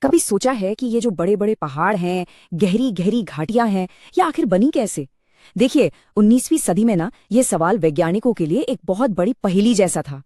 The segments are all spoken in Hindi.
कभी सोचा है कि ये जो बड़े बड़े पहाड़ हैं, गहरी गहरी घाटियां हैं, ये आखिर बनी कैसे? देखिए, 19वीं सदी में ना ये सवाल वैज्ञानिकों के लिए एक बहुत बड़ी पहेली जैसा था।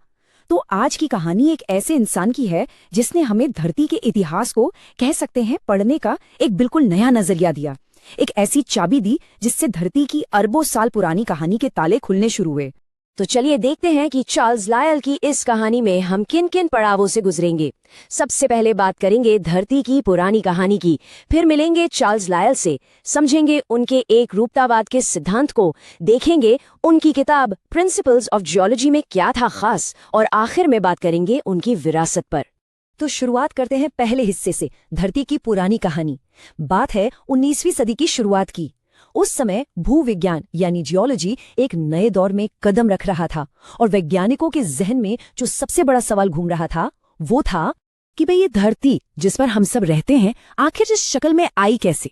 तो आज की कहानी एक ऐसे इंसान की है जिसने हमें धरती के इतिहास को, कह सकते हैं, पढ़ने का एक बिल्कुल नया नजरिया दिया। एक ऐसी चाबी दी जिससे धरती की अरबों साल पुरानी कहानी के ताले खुलने शुरू हुए। तो चलिए देखते हैं कि चार्ल्स लायल की इस कहानी में हम किन किन पड़ावों से गुजरेंगे। सबसे पहले बात करेंगे धरती की पुरानी कहानी की, फिर मिलेंगे चार्ल्स लायल से, समझेंगे उनके एक रूपतावाद के सिद्धांत को, देखेंगे उनकी किताब प्रिंसिपल्स ऑफ जियोलॉजी में क्या था खास, और आखिर में बात करेंगे उनकी विरासत पर। तो शुरुआत करते हैं पहले हिस्से से, धरती की पुरानी कहानी। बात है 19वीं सदी की शुरुआत की। उस समय भूविज्ञान यानी जियोलॉजी एक नए दौर में कदम रख रहा था और वैज्ञानिकों के जहन में जो सबसे बड़ा सवाल घूम रहा था वो था कि भाई ये धरती जिस पर हम सब रहते हैं आखिर इस शक्ल में आई कैसे।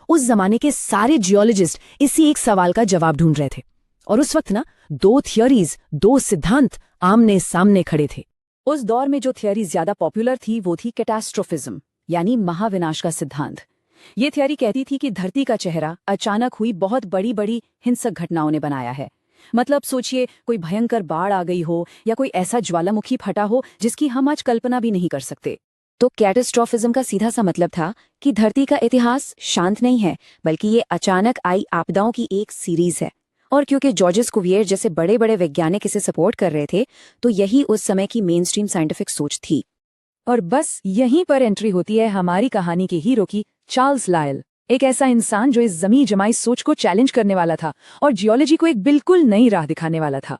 उस जमाने के सारे जियोलॉजिस्ट इसी एक सवाल का जवाब ढूंढ रहे थे और उस वक्त ना दो थियोरीज, दो सिद्धांत आमने सामने खड़े थे। उस दौर में जो थियोरी ज्यादा पॉपुलर थी वो थी कैटास्ट्रोफिज्म यानी महाविनाश का सिद्धांत। ये थियोरी कहती थी कि धरती का चेहरा अचानक हुई बहुत बड़ी बड़ी हिंसक घटनाओं ने बनाया है। मतलब सोचिए, कोई भयंकर बाढ़ आ गई हो या कोई ऐसा ज्वालामुखी फटा हो जिसकी हम आज कल्पना भी नहीं कर सकते। तो कैटास्ट्रोफिज्म का सीधा सा मतलब था कि धरती का इतिहास शांत नहीं है, बल्कि ये अचानक आई आपदाओं की एक सीरीज है। और क्योंकि जॉर्ज कुवियर जैसे बड़े बड़े वैज्ञानिक इसे सपोर्ट कर रहे थे, तो यही उस समय की मेन स्ट्रीम साइंटिफिक सोच थी। और बस यहीं पर एंट्री होती है हमारी कहानी के हीरो की, चार्ल्स लायल। एक ऐसा इंसान जो इस जमी जमाई सोच को चैलेंज करने वाला था और जियोलॉजी को एक बिल्कुल नई राह दिखाने वाला था।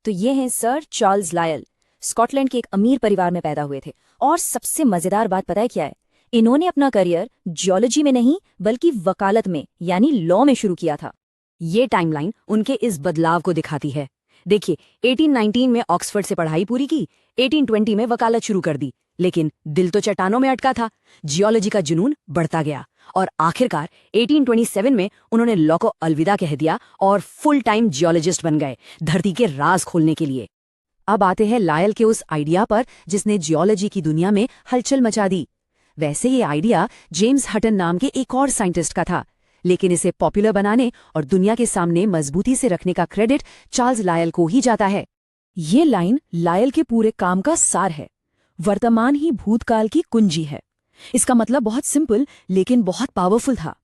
तो ये हैं सर चार्ल्स लायल। स्कॉटलैंड के एक अमीर परिवार में पैदा हुए थे और सबसे मजेदार बात पता है क्या है? इन्होंने अपना करियर जियोलॉजी में नहीं बल्कि वकालत में यानी लॉ में शुरू किया था। ये टाइमलाइन उनके इस बदलाव को दिखाती है। देखिए, 1819 में ऑक्सफोर्ड से पढ़ाई पूरी की, 1820 में वकालत शुरू कर दी, लेकिन दिल तो चट्टानों में अटका था। जियोलॉजी का जुनून बढ़ता गया और आखिरकार 1827 में उन्होंने लॉ को अलविदा कह दिया और फुल टाइम जियोलॉजिस्ट बन गए, धरती के राज खोलने के लिए। अब आते हैं लायल के उस आइडिया पर जिसने जियोलॉजी की दुनिया में हलचल मचा दी। वैसे ये आइडिया जेम्स हटन नाम के एक और साइंटिस्ट का था, लेकिन इसे पॉपुलर बनाने और दुनिया के सामने मजबूती से रखने का क्रेडिट चार्ल्स लायल को ही जाता है। ये लाइन लायल के पूरे काम का सार है। वर्तमान ही भूतकाल की कुंजी है। इसका मतलब बहुत सिंपल लेकिन बहुत पावरफुल था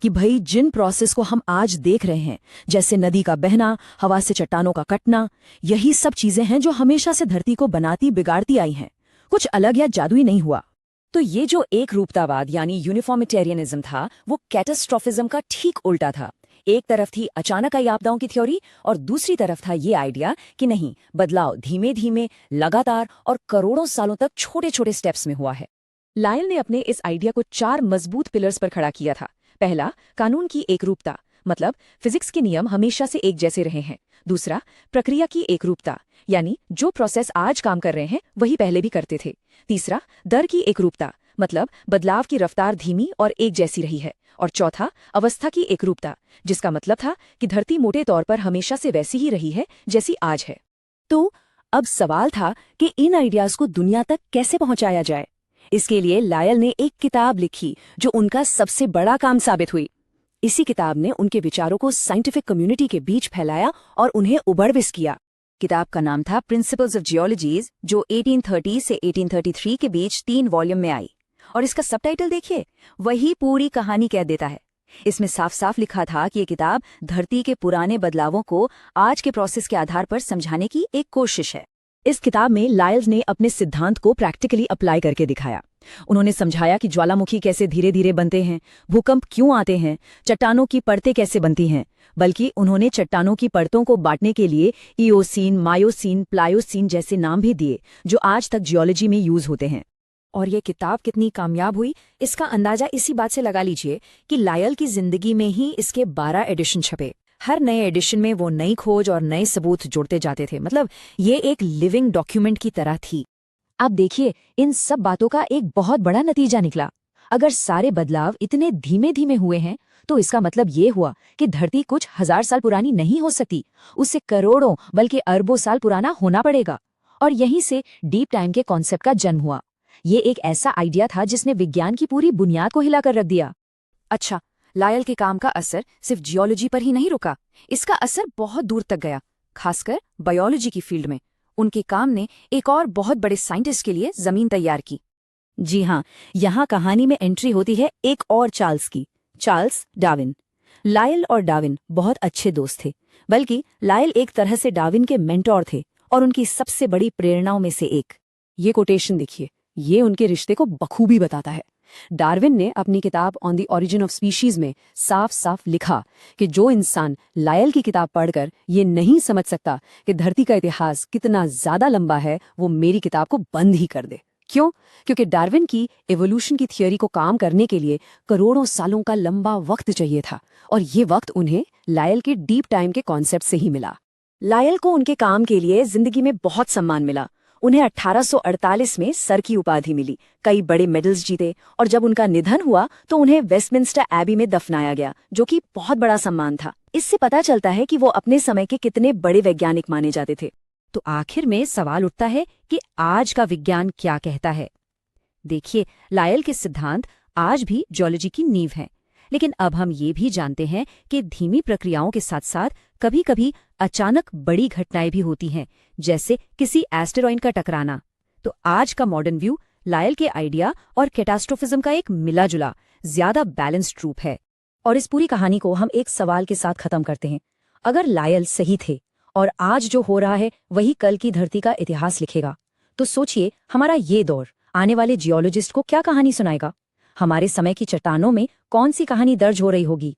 कि भाई जिन प्रोसेस को हम आज देख रहे हैं, जैसे नदी का बहना, हवा से चट्टानों का कटना, यही सब चीजें हैं जो हमेशा से धरती को बनाती बिगाड़ती आई हैं। कुछ अलग या जादुई नहीं हुआ। तो ये जो एक रूपतावाद यानी यूनिफॉर्मिटेरियनिज्म था, वो कैटास्ट्रोफिज्म का ठीक उल्टा था। एक तरफ थी अचानक आई आपदाओं की थ्योरी और दूसरी तरफ था ये आइडिया कि नहीं, बदलाव धीमे धीमे, लगातार और करोड़ों सालों तक छोटे छोटे स्टेप्स में हुआ है। लायल ने अपने इस आइडिया को 4 मजबूत पिलर्स पर खड़ा किया था। पहला, कानून की एकरूपता, मतलब फिजिक्स के नियम हमेशा से एक जैसे रहे हैं। दूसरा, प्रक्रिया की एकरूपता, यानी जो प्रोसेस आज काम कर रहे हैं वही पहले भी करते थे। तीसरा, दर की एकरूपता, मतलब बदलाव की रफ्तार धीमी और एक जैसी रही है। और चौथा, अवस्था की एकरूपता, जिसका मतलब था कि धरती मोटे तौर पर हमेशा से वैसी ही रही है जैसी आज है। तो अब सवाल था कि इन आइडियाज को दुनिया तक कैसे पहुंचाया जाए। इसके लिए लायल ने एक किताब लिखी जो उनका सबसे बड़ा काम साबित हुई। इसी किताब ने उनके विचारों को साइंटिफिक कम्युनिटी के बीच फैलाया और उन्हें उबड़विस किया। किताब का नाम था प्रिंसिपल्स ऑफ जियोलॉजीज, जो 1830 से 1833 के बीच 3 वॉल्यूम में आई। और इसका सबटाइटल देखिए, वही पूरी कहानी कह देता है। इसमें साफ साफ लिखा था कि ये किताब धरती के पुराने बदलावों को आज के प्रोसेस के आधार पर समझाने की एक कोशिश है। इस किताब में लायल्स ने अपने सिद्धांत को प्रैक्टिकली अप्लाई करके दिखाया। उन्होंने समझाया कि ज्वालामुखी कैसे धीरे धीरे बनते हैं, भूकंप क्यों आते हैं, चट्टानों की परतें कैसे बनती हैं। बल्कि उन्होंने चट्टानों की परतों को बांटने के लिए इओसीन, मायोसीन, प्लायोसीन जैसे नाम भी दिए, जो आज तक जियोलॉजी में यूज होते हैं। और ये किताब कितनी कामयाब हुई, इसका अंदाजा इसी बात से लगा लीजिए कि लायल की जिंदगी में ही इसके 12 एडिशन छपे। हर नए एडिशन में वो नई खोज और नए सबूत जोड़ते जाते थे। मतलब ये एक लिविंग डॉक्यूमेंट की तरह थी। अब देखिए, इन सब बातों का एक बहुत बड़ा नतीजा निकला। अगर सारे बदलाव इतने धीमे धीमे हुए हैं, तो इसका मतलब ये हुआ कि धरती कुछ 1000 साल पुरानी नहीं हो सकती, उससे करोड़ों बल्कि अरबों साल पुराना होना पड़ेगा। और यहीं से डीप टाइम के कॉन्सेप्ट का जन्म हुआ। ये एक ऐसा आइडिया था जिसने विज्ञान की पूरी बुनियाद को हिलाकर रख दिया। अच्छा, लायल के काम का असर सिर्फ जियोलॉजी पर ही नहीं रुका, इसका असर बहुत दूर तक गया, खासकर बायोलॉजी की फील्ड में। उनके काम ने एक और बहुत बड़े साइंटिस्ट के लिए जमीन तैयार की। जी हाँ, यहाँ कहानी में एंट्री होती है एक और चार्ल्स की, चार्ल्स डार्विन। लायल और डार्विन बहुत अच्छे दोस्त थे, बल्कि लायल एक तरह से डार्विन के मेंटोर थे और उनकी सबसे बड़ी प्रेरणाओं में से एक। ये कोटेशन देखिए, ये उनके रिश्ते को बखूबी बताता है। डार्विन ने अपनी किताब on the origin of species में साफ साफ लिखा कि जो इंसान लायल की किताब पढ़कर ये नहीं समझ सकता कि धरती का इतिहास कितना ज्यादा लंबा है, वो मेरी किताब को बंद ही कर दे। क्यों? क्योंकि डार्विन की एवोल्यूशन की थियोरी को काम करने के लिए करोड़ों सालों का लंबा वक्त चाहिए था, और ये वक्त उन्हें लायल के डीप टाइम के कॉन्सेप्ट से ही मिला। लायल को उनके काम के लिए जिंदगी में बहुत सम्मान मिला। उन्हें 1848 में सर की उपाधि मिली, कई बड़े मेडल्स जीते, और जब उनका निधन हुआ तो उन्हें वेस्टमिंस्टर एबी में दफनाया गया, जो कि बहुत बड़ा सम्मान था। इससे पता चलता है कि वो अपने समय के कितने बड़े वैज्ञानिक माने जाते थे। तो आखिर में सवाल उठता है कि आज का विज्ञान क्या कहता है। देखिए, लायल के सिद्धांत आज भी जियोलॉजी की नींव हैं, लेकिन अब हम ये भी जानते हैं कि धीमी प्रक्रियाओं के साथ साथ कभी कभी अचानक बड़ी घटनाएं भी होती हैं, जैसे किसी एस्टेरॉइड का टकराना। तो आज का मॉडर्न व्यू लायल के आइडिया और कैटास्ट्रोफिज्म का एक मिला जुला, ज्यादा बैलेंस्ड रूप है। और इस पूरी कहानी को हम एक सवाल के साथ खत्म करते हैं। अगर लायल सही थे और आज जो हो रहा है वही कल की धरती का इतिहास लिखेगा, तो सोचिए हमारा ये दौर आने वाले जियोलॉजिस्ट को क्या कहानी सुनाएगा। हमारे समय की चट्टानों में कौन सी कहानी दर्ज हो रही होगी।